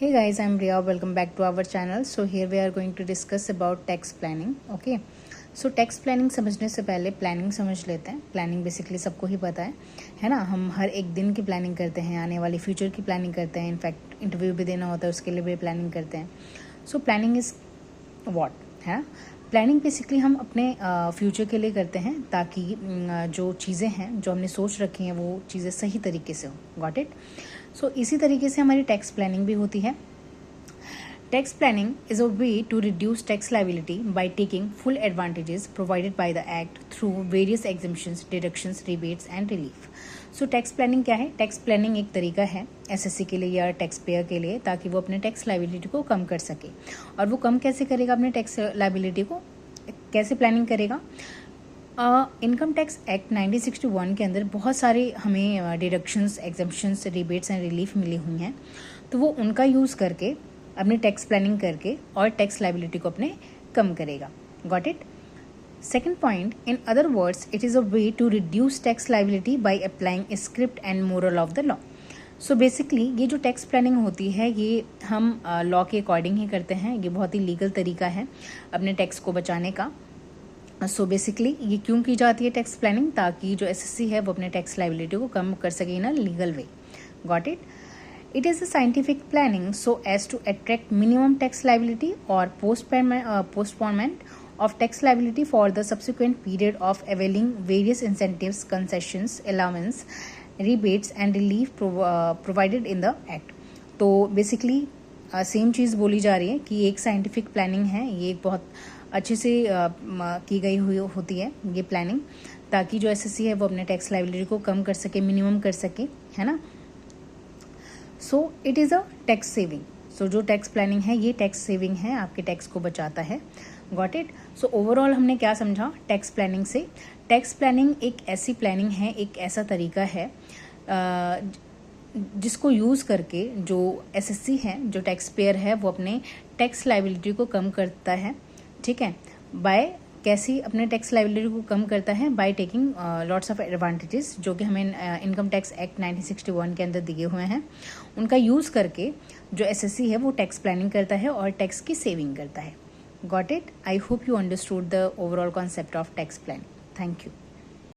Hey guys, I'm Riya. Welcome back to our channel. So here we are going to discuss about tax planning. Okay. So tax planning समझने से पहले planning समझ लेते हैं. Planning basically सबको ही पता है ना. हम हर एक दिन की प्लानिंग करते हैं, आने वाली फ्यूचर की प्लानिंग करते हैं, इनफैक्ट इंटरव्यू भी देना होता है उसके लिए भी प्लानिंग करते हैं. सो प्लानिंग इज़ व्हाट है ना. प्लानिंग बेसिकली हम अपने फ्यूचर के लिए करते हैं ताकि जो चीज़ें हैं जो हमने सोच रखी हैं वो चीज़ें सही तरीके से हो. Got it. सो इसी तरीके से हमारी टैक्स प्लानिंग भी होती है. Tax planning is a way to reduce tax liability by taking full advantages provided by the Act through various exemptions, deductions, rebates and relief. So tax planning क्या है? Tax planning एक तरीका है SSC के लिए या टैक्स पेयर के लिए ताकि वो अपने टैक्स लाइबिलिटी को कम कर सके. और वो कम कैसे करेगा अपने टैक्स लाइबिलिटी को? कैसे प्लानिंग करेगा? इनकम टैक्स एक्ट 1961 के अंदर बहुत सारे हमें deductions, exemptions, rebates and relief मिली हुई हैं. तो वो उनका यूज़ करके अपनी टैक्स प्लानिंग करके और टैक्स लाइबिलिटी को अपने कम करेगा. Got it. Second point, in other words it is a way to reduce tax liability by applying a script and moral of the law. So basically ये जो टैक्स प्लानिंग होती है ये हम लॉ के अकॉर्डिंग ही करते हैं. ये बहुत ही लीगल तरीका है अपने टैक्स को बचाने का. सो बेसिकली ये क्यों की जाती है टैक्स प्लानिंग? ताकि जो SSC है वो अपने टैक्स लाइबिलिटी को कम कर सके in a legal way. Got it. It is a scientific planning so as to attract minimum tax liability or postponement of tax liability for the subsequent period of availing various incentives, concessions, allowance, rebates and relief provided in the act. तो basically same चीज़ बोली जा रही है कि एक scientific planning है. ये एक बहुत अच्छे से की गई हुई होती है ये प्लानिंग ताकि जो SSC है वो अपने टैक्स लाइबिलिटी को कम कर सके, मिनिमम कर सके, है ना. So it is a tax saving. So जो टैक्स प्लानिंग है ये टैक्स सेविंग है, आपके टैक्स को बचाता है. Got it. सो ओवरऑल हमने क्या समझा टैक्स प्लानिंग से? टैक्स प्लानिंग एक ऐसी प्लानिंग है, एक ऐसा तरीका है जिसको यूज़ करके जो SSC है, जो टैक्स पेयर है, वो अपने टैक्स लाइबिलिटी को कम करता है. ठीक है. बाय कैसी अपने टैक्स लाइबिलिटी को कम करता है? By taking lots of advantages जो कि हमें इनकम टैक्स एक्ट 1961 के अंदर दिए हुए हैं. उनका यूज़ करके जो SSC है वो टैक्स प्लानिंग करता है और टैक्स की सेविंग करता है. Got it. I hope you understood the overall concept of tax planning. Thank you.